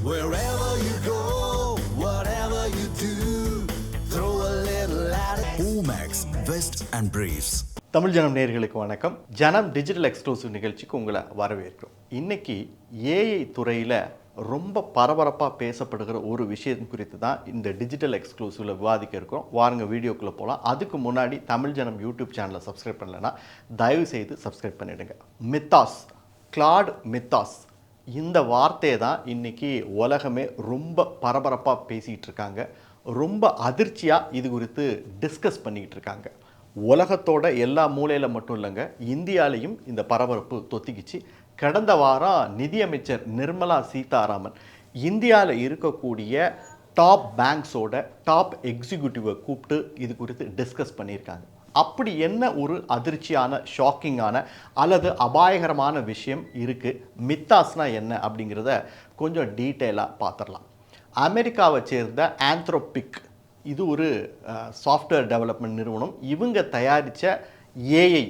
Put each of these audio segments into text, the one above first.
Wherever you go, whatever you do, throw a little at it. Omax, Vest and Briefs. Tamil ஜனம் நேயர்களுக்கு வணக்கம். ஜனம் digital exclusive நிகழ்ச்சிக்கு உங்களை வரவேற்கிறோம். இன்னைக்கு ஏஐ துறையில் ரொம்ப பரபரப்பாக பேசப்படுகிற ஒரு விஷயம் குறித்து தான் இந்த டிஜிட்டல் எக்ஸ்க்ளூசிவில் விவாதிக்க இருக்கோம். வாருங்க வீடியோக்குள்ளே போகலாம். அதுக்கு முன்னாடி தமிழ் ஜனம் யூடியூப் சேனலை சப்ஸ்கிரைப் பண்ணலைன்னா தயவு செய்து சப்ஸ்கிரைப் பண்ணிவிடுங்க. மித்தாஸ், கிளாட் மித்தாஸ், இந்த வார்த்தையை தான் இன்றைக்கி உலகமே ரொம்ப பரபரப்பாக பேசிகிட்டு இருக்காங்க. ரொம்ப அதிர்ச்சியாக இது குறித்து டிஸ்கஸ் பண்ணிக்கிட்டு இருக்காங்க. உலகத்தோட எல்லா மூலையில் மட்டும் இல்லைங்க, இந்தியாலையும் இந்த பரபரப்பு தொத்திக்கிச்சு. கடந்த வாரம் நிதியமைச்சர் நிர்மலா சீதாராமன் இந்தியாவில் இருக்கக்கூடிய டாப் பேங்க்ஸோட டாப் எக்ஸிக்யூட்டிவை கூப்பிட்டு இது குறித்து டிஸ்கஸ் பண்ணியிருக்காங்க. அப்படி என்ன ஒரு அதிர்ச்சியான, ஷாக்கிங்கான அல்லது அபாயகரமான விஷயம் இருக்குது? மித்தாஸ்னா என்ன அப்படிங்கிறத கொஞ்சம் டீட்டெயிலாக பார்த்துடலாம். அமெரிக்காவை சேர்ந்த ஆந்த்ரோபிக், இது ஒரு சாஃப்ட்வேர் டெவலப்மெண்ட் நிறுவனம். இவங்க தயாரித்த ஏஐ,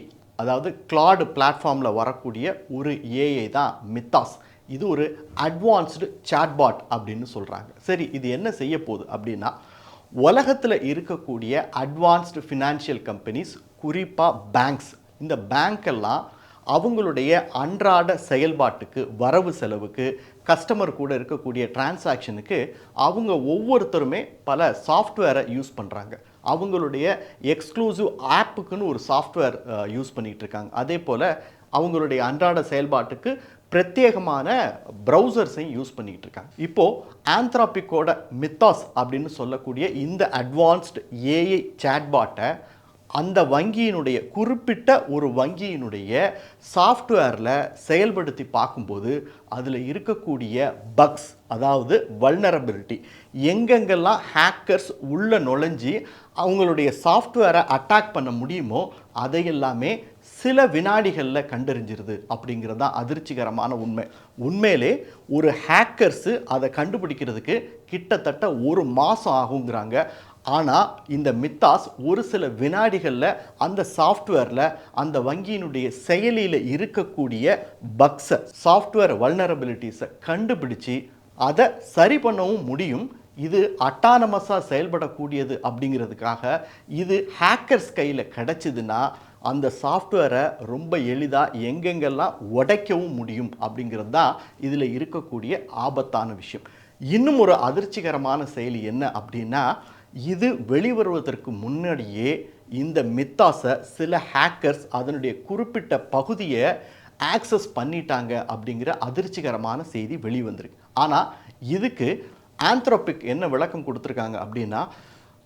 அதாவது கிளாட் பிளாட்ஃபார்மில் வரக்கூடிய ஒரு ஏஐ தான் மித்தாஸ். இது ஒரு அட்வான்ஸ்டு சாட்பாட் அப்படின்னு சொல்கிறாங்க. சரி, இது என்ன செய்ய போகுது அப்படின்னா, உலகத்தில் இருக்கக்கூடிய அட்வான்ஸ்டு ஃபினான்ஷியல் கம்பெனிஸ், குறிப்பாக பேங்க்ஸ், இந்த பேங்க்கெல்லாம் அவங்களுடைய அன்றாட செயல்பாட்டுக்கு, வரவு செலவுக்கு, கஸ்டமர் கூட இருக்கக்கூடிய டிரான்சாக்ஷனுக்கு அவங்க ஒவ்வொருத்தருமே பல சாஃப்ட்வேரை யூஸ் பண்ணுறாங்க. அவங்களுடைய எக்ஸ்க்ளூசிவ் ஆப்புக்குன்னு ஒரு சாஃப்ட்வேர் யூஸ் பண்ணிகிட்டு இருக்காங்க. அதே போல் அவங்களுடைய அன்றாட செயல்பாட்டுக்கு பிரத்யேகமான ப்ரௌசர்ஸையும் யூஸ் பண்ணிக்கிட்டு இருக்காங்க. இப்போது ஆந்த்ரோபிக்கோட மித்தாஸ் அப்படின்னு சொல்லக்கூடிய இந்த அட்வான்ஸ்டு ஏஐ சாட்பாட்டை அந்த வங்கியினுடைய, குறிப்பிட்ட ஒரு வங்கியினுடைய சாஃப்ட்வேரில் செயல்படுத்தி பார்க்கும்போது அதில் இருக்கக்கூடிய பக்ஸ், அதாவது வல்னரபிலிட்டி, எங்கெங்கெல்லாம் ஹேக்கர்ஸ் உள்ளே நுழைஞ்சி அவங்களுடைய சாஃப்ட்வேரை அட்டாக் பண்ண முடியுமோ அதையெல்லாமே சில வினாடிகளில் கண்டறிஞ்சிருது அப்படிங்கிறது தான் அதிர்ச்சிகரமான உண்மை. உண்மையிலே ஒரு ஹேக்கர்ஸு அதை கண்டுபிடிக்கிறதுக்கு கிட்டத்தட்ட ஒரு மாதம் ஆகுங்கிறாங்க. ஆனால் இந்த மித்தாஸ் ஒரு சில வினாடிகளில் அந்த சாஃப்ட்வேரில், அந்த வங்கியினுடைய செயலியில் இருக்கக்கூடிய பக்ஸை, சாஃப்ட்வேர் வல்னரபிலிட்டிஸை கண்டுபிடிச்சி அதை சரி பண்ணவும் முடியும். இது அட்டானமஸாக செயல்படக்கூடியது அப்படிங்கிறதுக்காக இது ஹேக்கர்ஸ் கையில் கிடச்சிதுன்னா அந்த சாஃப்ட்வேரை ரொம்ப எளிதாக எங்கெங்கெல்லாம் உடைக்கவும் முடியும் அப்படிங்கிறது தான் இதில் இருக்கக்கூடிய ஆபத்தான விஷயம். இன்னும் ஒரு அதிர்ச்சிகரமான செயலி என்ன அப்படின்னா, இது வெளிவருவதற்கு முன்னாடியே இந்த மித்தாஸை சில ஹேக்கர்ஸ் அதனுடைய குறிப்பிட்ட பகுதியை ஆக்சஸ் பண்ணிட்டாங்க அப்படிங்கிற அதிர்ச்சிகரமான செய்தி வெளிவந்திருக்கு. ஆனால் இதுக்கு ஆந்த்ரோபிக் என்ன விளக்கம் கொடுத்துருக்காங்க அப்படின்னா,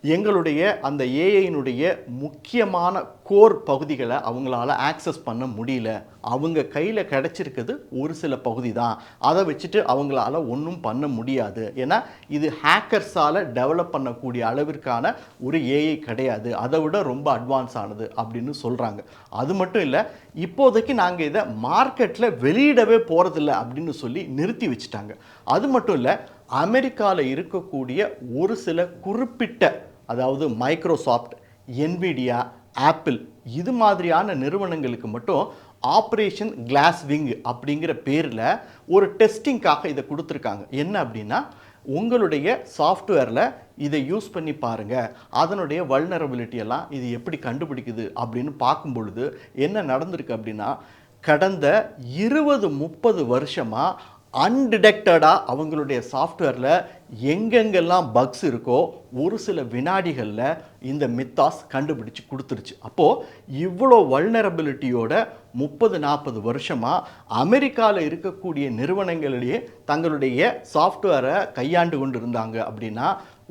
எங்களுடைய அந்த ஏஐனுடைய முக்கியமான கோர் பகுதிகளை அவங்களால ஆக்சஸ் பண்ண முடியல, அவங்க கையில் கிடச்சிருக்குது ஒரு சில பகுதி தான், அதை வச்சுட்டு அவங்களால ஒன்றும் பண்ண முடியாது, ஏன்னா இது ஹேக்கர்ஸால் டெவலப் பண்ணக்கூடிய அளவிற்கான ஒரு ஏஐ கிடையாது, அதை விட ரொம்ப அட்வான்ஸ் ஆனது அப்படின்னு சொல்கிறாங்க. அது மட்டும் இல்லை, இப்போதைக்கு நாங்கள் இதை மார்க்கெட்டில் வெளியிடவே போகிறதில்ல அப்படின்னு சொல்லி நிறுத்தி வச்சுட்டாங்க. அது மட்டும் இல்லை, அமெரிக்காவில் இருக்கக்கூடிய ஒரு சில குறிப்பிட்ட, அதாவது மைக்ரோசாஃப்ட், என்விடியா, ஆப்பிள், இது மாதிரியான நிறுவனங்களுக்கு மட்டும் ஆப்ரேஷன் கிளாஸ் விங் அப்படிங்கிற பேரில் ஒரு டெஸ்டிங்காக இதை கொடுத்துருக்காங்க. என்ன அப்படின்னா, உங்களுடைய சாஃப்ட்வேரில் இதை யூஸ் பண்ணி பாருங்கள், அதனுடைய வல்னரபிலிட்டியெல்லாம் இது எப்படி கண்டுபிடிக்குது அப்படின்னு பார்க்கும் பொழுது என்ன நடந்திருக்கு அப்படின்னா, கடந்த 20-30 வருஷமாக அன்டிடெக்டடாக அவங்களுடைய சாஃப்ட்வேரில் எங்கெங்கெல்லாம் பக்ஸ் இருக்கோ ஒரு சில வினாடிகளில் இந்த மித்தாஸ் கண்டுபிடிச்சு கொடுத்துருச்சு. அப்போது இவ்வளோ வல்னரபிலிட்டியோட 30-40 வருஷமாக அமெரிக்காவில் இருக்கக்கூடிய நிறுவனங்களிலேயே தங்களுடைய சாஃப்ட்வேரை கையாண்டு கொண்டு இருந்தாங்க அப்படின்னா,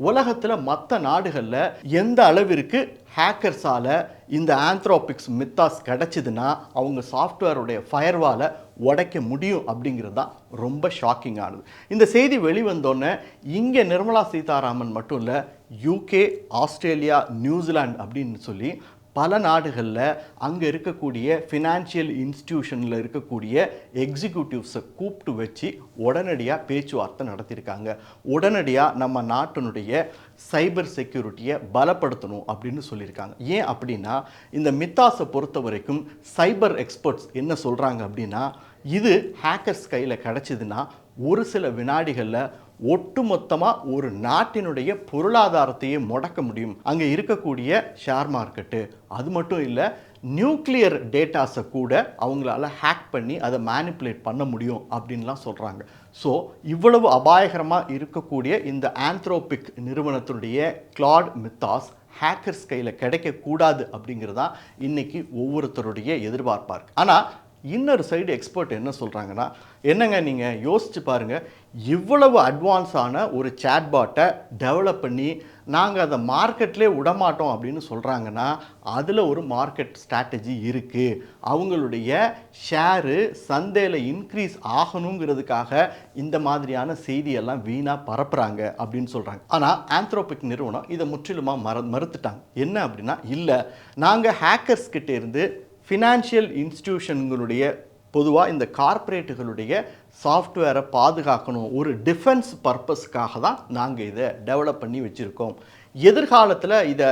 உலகத்தில் மற்ற நாடுகளில் எந்த அளவிற்கு ஹேக்கர்ஸால் இந்த ஆந்த்ரோபிக்ஸ் மித்தாஸ் கிடச்சிதுன்னா அவங்க சாஃப்ட்வேருடைய ஃபயர்வாலை உடைக்க முடியும் அப்படிங்கிறது தான் ரொம்ப ஷாக்கிங்கானது. இந்த செய்தி வெளிவந்தோன்னே இங்கே நிர்மலா சீதாராமன் மட்டும் இல்லை, யூகே, ஆஸ்திரேலியா, நியூசிலாந்து அப்படின்னு சொல்லி பல நாடுகளில் அங்கே இருக்கக்கூடிய ஃபினான்ஷியல் இன்ஸ்டிடியூஷனில் இருக்கக்கூடிய எக்ஸிக்யூட்டிவ்ஸை கூப்பிட்டு வச்சு உடனடியாக பேச்சுவார்த்தை நடத்தியிருக்காங்க. உடனடியாக நம்ம நாட்டினுடைய சைபர் செக்யூரிட்டியை பலப்படுத்தணும் அப்படின்னு சொல்லியிருக்காங்க. ஏன் அப்படின்னா, இந்த மித்தாஸை பொறுத்த வரைக்கும் சைபர் எக்ஸ்பர்ட்ஸ் என்ன சொல்கிறாங்க அப்படின்னா, இது ஹேக்கர்ஸ் கையில் கிடச்சிதுன்னா ஒரு சில வினாடிகளில் ஒட்டுமொத்தமாக ஒரு நாட்டினுடைய பொருளாதாரத்தையே முடக்க முடியும். அங்கே இருக்கக்கூடிய ஷேர் மார்க்கெட்டு, அது மட்டும் இல்லை, நியூக்ளியர் டேட்டாஸை கூட அவங்களால ஹேக் பண்ணி அதை மேனிப்புலேட் பண்ண முடியும் அப்படின்லாம் சொல்கிறாங்க. ஸோ இவ்வளவு அபாயகரமாக இருக்கக்கூடிய இந்த ஆந்த்ரோபிக் நிறுவனத்தினுடைய கிளாட் மித்தாஸ் ஹேக்கர்ஸ் கையில் கிடைக்கக்கூடாது அப்படிங்கிறதான் இன்னைக்கு ஒவ்வொருத்தருடைய எதிர்பார்ப்பாக இருக்குது. ஆனால் இன்னொரு சைடு எக்ஸ்பர்ட் என்ன சொல்கிறாங்கன்னா, என்னங்க நீங்கள் யோசிச்சு பாருங்கள், இவ்வளவு அட்வான்ஸான ஒரு சேட்பாட்டை டெவலப் பண்ணி நாங்கள் அதை மார்க்கெட்லேயே விடமாட்டோம் அப்படின்னு சொல்கிறாங்கன்னா அதில் ஒரு மார்க்கெட் ஸ்ட்ராட்டஜி இருக்குது. அவங்களுடைய ஷேரு சந்தையில் இன்க்ரீஸ் ஆகணுங்கிறதுக்காக இந்த மாதிரியான செய்தியெல்லாம் வீணாக பரப்புகிறாங்க அப்படின்னு சொல்கிறாங்க. ஆனால் ஆந்த்ரோபிக் நிறுவனம் இதை முற்றிலுமாக மறுத்துட்டாங்க. என்ன அப்படின்னா, இல்லை, நாங்கள் ஹேக்கர்ஸ் கிட்டே இருந்து ஃபினான்ஷியல் இன்ஸ்டிடியூஷன்களுடைய பொதுவாக இந்த கார்ப்பரேட்டுகளுடைய சாஃப்ட்வேரை பாதுகாக்கணும், ஒரு டிஃபென்ஸ் பர்பஸ்க்காக தான் நாங்கள் இதை டெவலப் பண்ணி வச்சுருக்கோம். எதிர்காலத்தில் இதை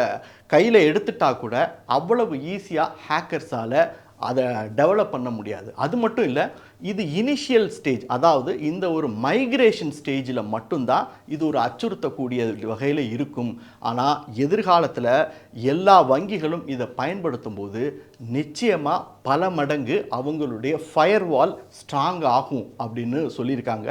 கையில் எடுத்துட்டா கூட அவ்வளவு ஈஸியாக ஹேக்கர்ஸால் அதை டெவலப் பண்ண முடியாது. அது மட்டும் இல்லை, இது இனிஷியல் ஸ்டேஜ், அதாவது இந்த ஒரு மைக்ரேஷன் ஸ்டேஜில் மட்டும்தான் இது ஒரு அச்சுறுத்தக்கூடிய வகையில் இருக்கும். ஆனால் எதிர்காலத்தில் எல்லா வங்கிகளும் இதை பயன்படுத்தும் போது நிச்சயமாக பல மடங்கு அவங்களுடைய ஃபயர்வால் ஸ்ட்ராங் ஆகும் அப்படின்னு சொல்லியிருக்காங்க.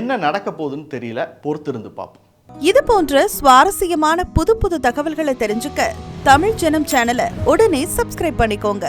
என்ன நடக்க போகுதுன்னு தெரியல, பொறுத்திருந்து பார்ப்போம். இது போன்ற சுவாரஸ்யமான புது தகவல்களை தெரிஞ்சுக்க தமிழ் ஜனம் சேனலை உடனே சப்ஸ்கிரைப் பண்ணிக்கோங்க.